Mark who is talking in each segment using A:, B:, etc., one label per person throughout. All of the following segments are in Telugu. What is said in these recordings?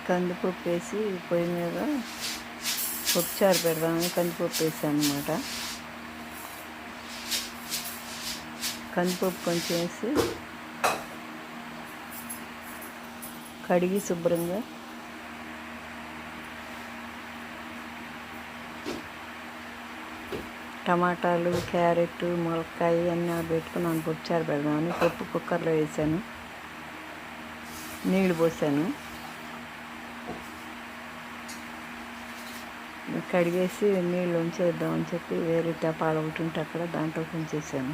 A: కందిపప్పు వేసి పొయ్యి మీద పప్పుచారు పెడదామని కందిపప్పు వేసాను అనమాట. కందిపప్పు కొంచెం వేసి కడిగి శుభ్రంగా టమాటాలు, క్యారెట్, ములక్కాయ అన్నీ పెట్టుకున్నాను పప్పుచారు పెడదామని. పప్పు కుక్కర్లో వేసాను, నీళ్ళు పోసాను, కడిగేసి నీళ్ళు ఉంచేద్దామని చెప్పి వేరే టపాలు ఒకటి ఉంటే అక్కడ దాంట్లో ఉంచేసాను.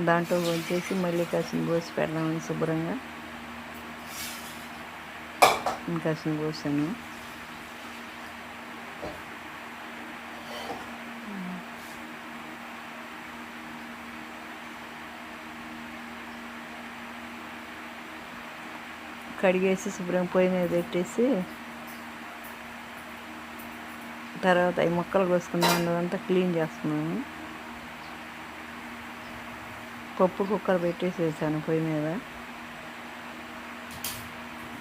A: దాంట్లో ఉంచేసి మళ్ళీ కాసిన పోసి పెడదామని శుభ్రంగా కాసిన పోసాను. కడిగేసి శుభ్రంగా పొయ్యి మీద పెట్టేసి తర్వాత ఈ ముక్కలు కోసుకున్నాను అంతా క్లీన్ చేస్తున్నాను. పప్పు కుక్కర్ పెట్టేసి వేసాను పొయ్యి మీద.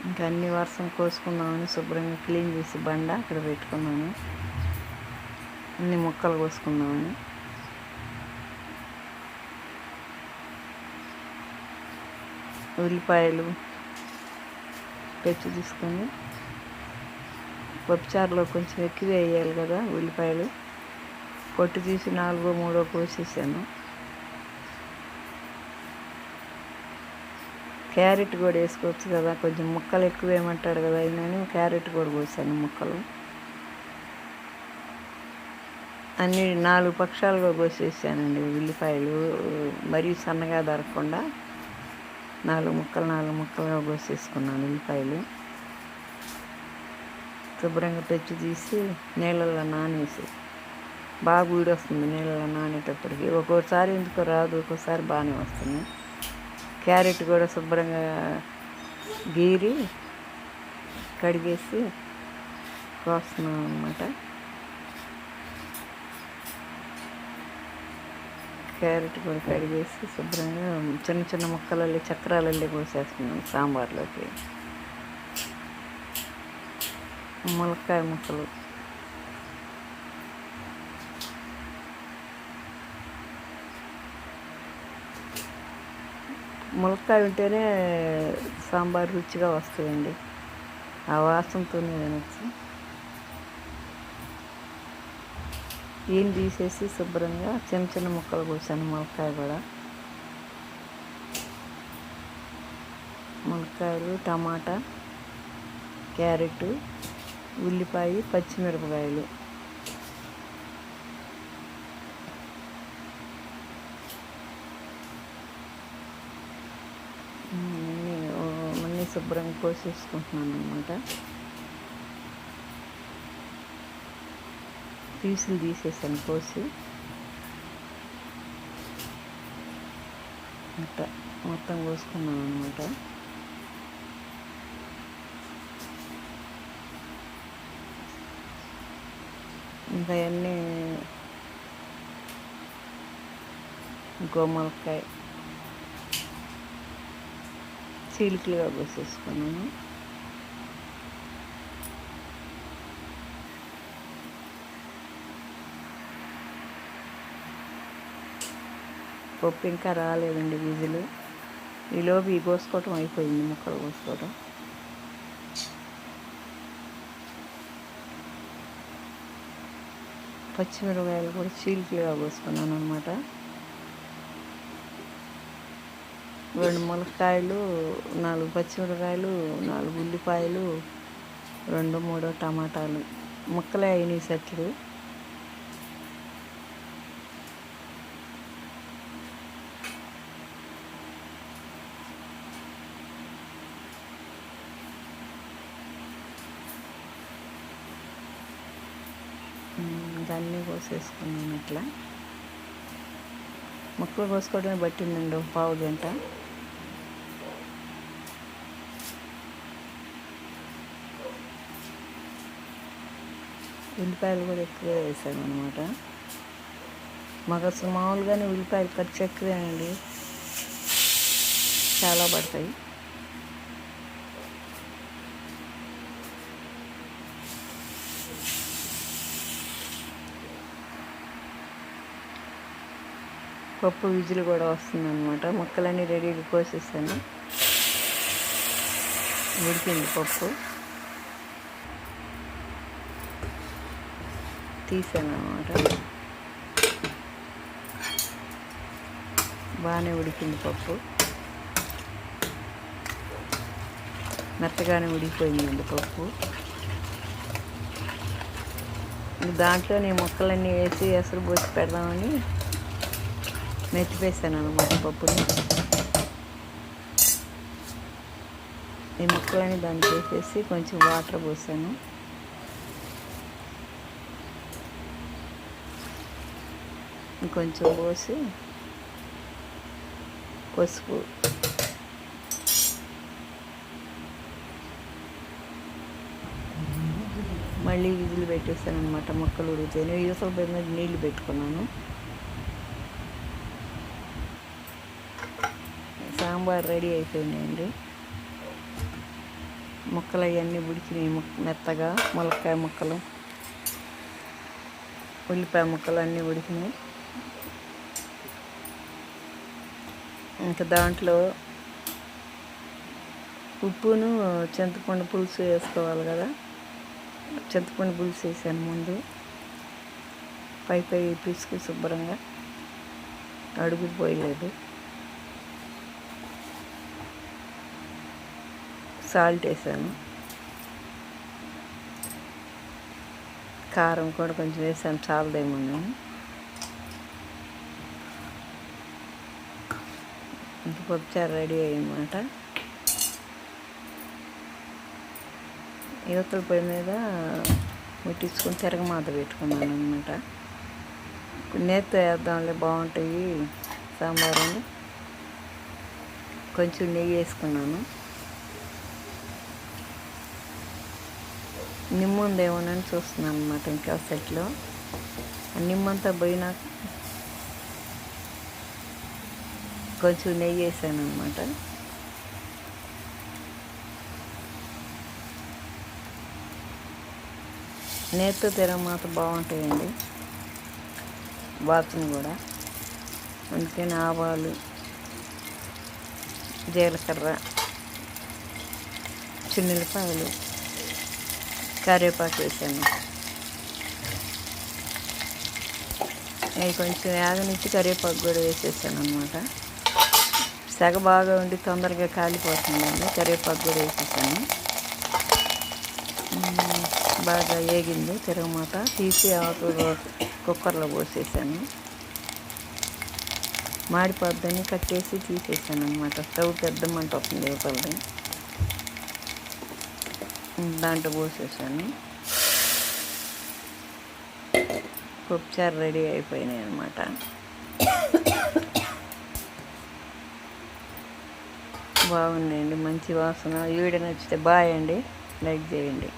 A: ఇంకా అన్ని వరుసలు కోసుకుందామని శుభ్రంగా క్లీన్ చేసి బండ అక్కడ పెట్టుకున్నాను. అన్ని ముక్కలు కోసుకుందామని ఉల్లిపాయలు పెచ్చు తీసుకొని పప్పుచారులో కొంచెం ఎక్కువ వేయాలి కదా ఉల్లిపాయలు, పొట్టు తీసి 4 3 కోసేసాను. క్యారెట్ కూడా వేసుకోవచ్చు కదా, కొంచెం ముక్కలు ఎక్కువ వేయమంటాడు కదా అయినని క్యారెట్ కూడా కోసాను ముక్కలు. అన్నీ 4 పక్షాలుగా కోసేసానండి ఉల్లిపాయలు, మరీ సన్నగా దొరకకుండా 4 ముక్కలుగా కోసేసుకున్నాను ఉల్లిపాయలు. శుభ్రంగా పెచ్చు తీసి నీళ్ళల్లో నానేసి, బాగా ఊడొస్తుంది నీళ్ళలో నానేటప్పటికి. ఒక్కోసారి ఎందుకో రాదు, ఒక్కోసారి బాగానే వస్తుంది. క్యారెట్ కూడా శుభ్రంగా గీరి కడిగేసి కోస్తున్నాం అన్నమాట. క్యారెట్ కూడా కడిగేసి శుభ్రంగా చిన్న చిన్న ముక్కలల్లి చక్రాలల్లి కోసేస్తున్నాను సాంబార్లోకి. ములక్కాయ ముక్కలు ములక్కాయ ఉంటేనే సాంబార్ రుచిగా వస్తుందండి, ఆ వాసనతోనే తినచ్చు. ఏం తీసేసి శుభ్రంగా చిన్న చిన్న ముక్కలు కోసాను ములక్కాయ కూడా. ములక్కాయలు, టమాటా, క్యారెట్, ఉల్లిపాయ, పచ్చిమిరపకాయలు అన్నీ శుభ్రంగా కోసేసుకుంటున్నాను అన్నమాట. పీసులు తీసేసాను కోసి. అట్లా మొత్తం కోసుకున్నాను అన్నమాట. ఇంకా అన్నీ గోమలకాయ చీలికలుగా కోసేసుకున్నాను. పప్పు ఇంకా రాలేదండి విజిల్. ఈలోపు ఈ కోసుకోవటం అయిపోయింది, ముక్కలు కోసుకోవటం. పచ్చిమిరపకాయలు కూడా చీలికలుగా కోసుకున్నాను అనమాట. 2 ములక్కాయలు, 4 పచ్చిమిరపకాయలు, 4 ఉల్లిపాయలు, 2 3 టమాటాలు ముక్కలే అయినాయి సట్లు. దాన్ని కోసేసుకున్నాను. ఇట్లా ముక్కలు కోసుకోవడమే పట్టిందండి 1/4 గంట. ఉల్లిపాయలు కూడా ఎక్కువ వేసాను అనమాట. మాకు అసలు మామూలుగానే ఉల్లిపాయలు ఖర్చు ఎక్కువేనండి. చాలా పడతాయి. పప్పు విజిల్ కూడా వస్తుందన్నమాట. ముక్కలన్నీ రెడీగా కోసేసాను. ఉడికింది పప్పు, తీసాను అన్నమాట. బాగానే ఉడికింది పప్పు, మెత్తగానే ఉడికిపోయిందండి పప్పు. దాంట్లో నేను ముక్కలన్నీ వేసి ఎసరు పోసి పెడదామని మెత్తిపేసాను అన్నమాట పప్పుని. ఈ ముక్కలని దానికి వేసేసి కొంచెం వాటర్ పోసాను. ఇంకొంచెం పోసి పసుపు, మళ్ళీ విజిల్ పెట్టేస్తాను అనమాట. ముక్కలు ఉడికితే యూసల పై మీద నీళ్ళు పెట్టుకున్నాను. సాంబార్ రెడీ అయిపోయినాయండి. ముక్కలు అవన్నీ ఉడికినాయి మెత్తగా. ములక్కాయ ముక్కలు, ఉల్లిపాయ ముక్కలు అన్నీ ఉడికినాయి. ఇంకా దాంట్లో ఉప్పును చింతపండు పులుసు వేసుకోవాలి కదా. చింతపండు పులుసు వేసాను ముందు. పై పిసుకు శుభ్రంగా, అడుగు పోయలేదు. సాల్ట్ వేసాను, కారం కూడా కొంచెం వేసాను, చాలదేమో. ఇంక పప్పుచారు రెడీ అయ్యన్నమాట. యువతల పొయ్యి మీద ముట్టించుకొని తిరగమాత పెట్టుకున్నాను అనమాట. నేతితో వేద్దాంలే బాగుంటాయి సాంబారు. కొంచెం నెయ్యి వేసుకున్నాను. నిమ్మ ఉందేమోనని చూస్తున్నాను అనమాట. ఇంకా సెట్లో నిమ్మంతా పోయినాక కొంచెం నెయ్యి వేసాను అనమాట. నేతితో తిరగమాత బాగుంటాయండి, వాసన కూడా. అందుకని ఆవాలు, జీలకర్ర, చిన్నులపాయలు, కరివేపాకు వేసాను. అవి కొంచెం వేగనిచ్చి కరివేపాకు కూడా వేసేసాను అనమాట. సెగ బాగా ఉండి తొందరగా కాలిపోతుందండి. కరివేపాకు కూడా వేసేసాను. బాగా వేగింది తిరగమాత. తీసి ఆకులు కుక్కర్లో పోసేసాను. మాడిపోద్దని కట్టేసి తీసేసాను అనమాట. స్టవ్ పెద్ద మంట వస్తుంది యువతలది. దాంట్లో పోసేసాను. పప్పుచారు రెడీ అయిపోయినాయి అన్నమాట. బాగున్నాయండి, మంచి వాసన. వీడియో నచ్చితే బాయ్ అండి, లైక్ చేయండి.